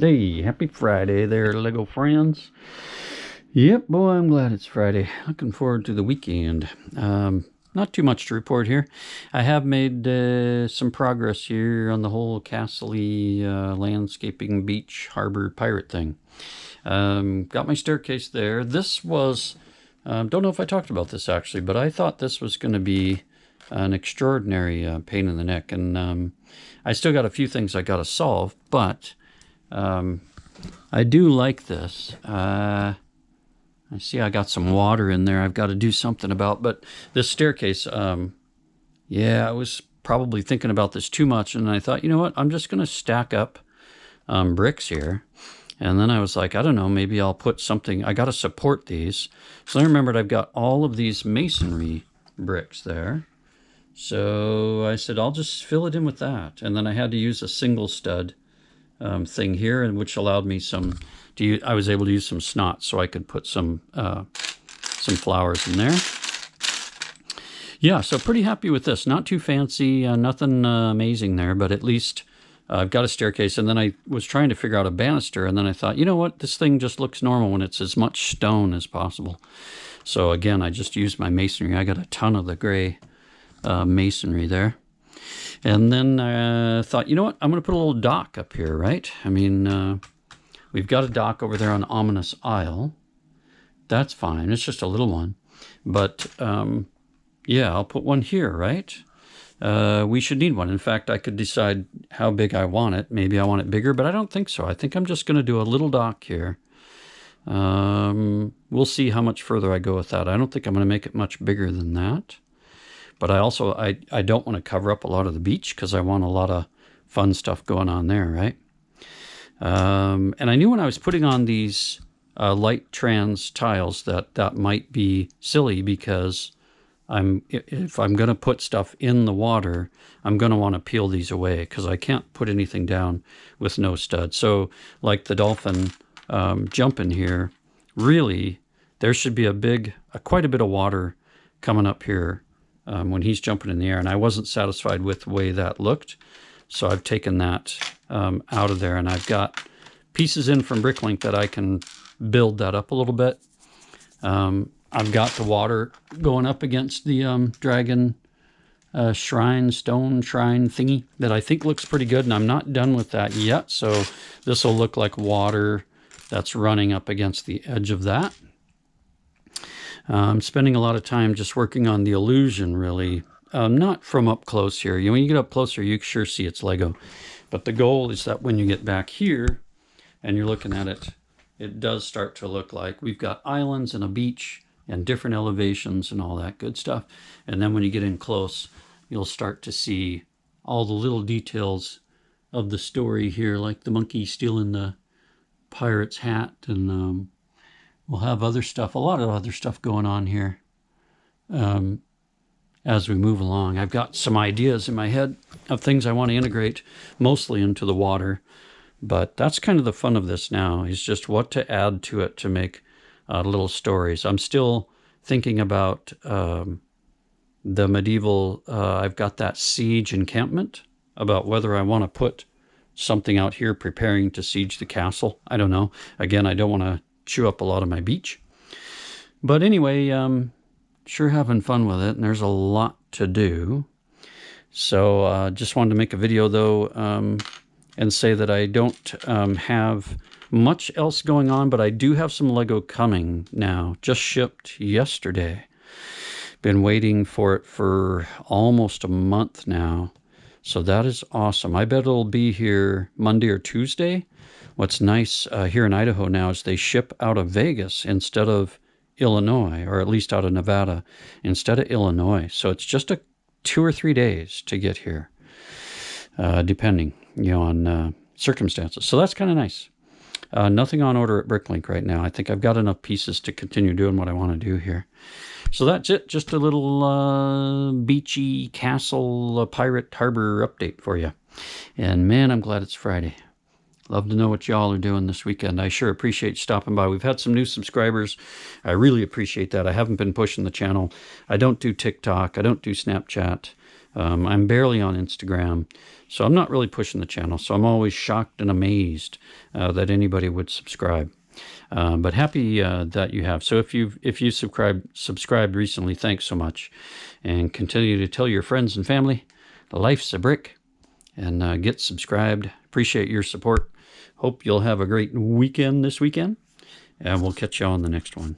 Hey, happy Friday there, Lego friends. Yep, boy, I'm glad it's Friday. Looking forward to the weekend. Not too much to report here. I have made some progress here on the whole castle-y landscaping beach harbor pirate thing. Got my staircase there. This was, don't know if I talked about this actually, but I thought this was going to be an extraordinary pain in the neck. And I still got a few things I got to solve, but I do like this. I see I got some water in there I've got to do something about, but this staircase, yeah, I was probably thinking about this too much, and I thought, you know what, I'm just going to stack up bricks here. And then I was like, I don't know, maybe I'll put something, I got to support these. So I remembered I've got all of these masonry bricks there. So I said, I'll just fill it in with that. And then I had to use a single stud thing here, and which allowed me some I was able to use some snot so I could put some flowers in there. Yeah, so pretty happy with this. Not too fancy, nothing amazing there, but at least I've got a staircase. And then I was trying to figure out a banister, and then I thought, you know what, this thing just looks normal when it's as much stone as possible. So again, I just used my masonry. I got a ton of the gray masonry there. And then I thought, you know what, I'm going to put a little dock up here, right? I mean, we've got a dock over there on Ominous Isle. That's fine. It's just a little one. But, yeah, I'll put one here, right? We should need one. In fact, I could decide how big I want it. Maybe I want it bigger, but I don't think so. I think I'm just going to do a little dock here. We'll see how much further I go with that. I don't think I'm going to make it much bigger than that. But I also, I don't want to cover up a lot of the beach because I want a lot of fun stuff going on there, right? And I knew when I was putting on these light trans tiles that might be silly because if I'm going to put stuff in the water, I'm going to want to peel these away because I can't put anything down with no stud. So like the dolphin jumping here, really, there should be quite a bit of water coming up here when he's jumping in the air, and I wasn't satisfied with the way that looked, so I've taken that out of there, and I've got pieces in from Bricklink that I can build that up a little bit. I've got the water going up against the dragon stone shrine thingy that I think looks pretty good, and I'm not done with that yet, so this will look like water that's running up against the edge of that. I'm spending a lot of time just working on the illusion, really. Not from up close here. When you get up closer, you sure see it's Lego. But the goal is that when you get back here and you're looking at it, it does start to look like we've got islands and a beach and different elevations and all that good stuff. And then when you get in close, you'll start to see all the little details of the story here, like the monkey stealing the pirate's hat, and we'll have other stuff, a lot of other stuff going on here as we move along. I've got some ideas in my head of things I want to integrate mostly into the water, but that's kind of the fun of this now, is just what to add to it to make little stories. I'm still thinking about the medieval, I've got that siege encampment, about whether I want to put something out here preparing to siege the castle. I don't know. Again, I don't want to chew up a lot of my beach. But anyway, sure having fun with it, and there's a lot to do. So just wanted to make a video, though, and say that I don't have much else going on, but I do have some Lego coming now. Just shipped yesterday. Been waiting for it for almost a month now. So that is awesome. I bet it'll be here Monday or Tuesday. What's nice here in Idaho now is they ship out of Vegas instead of Illinois, or at least out of Nevada instead of Illinois. So it's just 2 or 3 days to get here, depending, on circumstances. So that's kind of nice. Nothing on order at Bricklink right now. I think I've got enough pieces to continue doing what I want to do here. So that's it. Just a little beachy castle pirate harbor update for you. And man, I'm glad it's Friday. Love to know what y'all are doing this weekend. I sure appreciate stopping by. We've had some new subscribers. I really appreciate that. I haven't been pushing the channel. I don't do TikTok. I don't do Snapchat. I'm barely on Instagram, so I'm not really pushing the channel. So I'm always shocked and amazed that anybody would subscribe. But happy that you have. So if you subscribed recently, thanks so much, and continue to tell your friends and family life's a brick, and get subscribed. Appreciate your support. Hope you'll have a great weekend this weekend, and we'll catch you on the next one.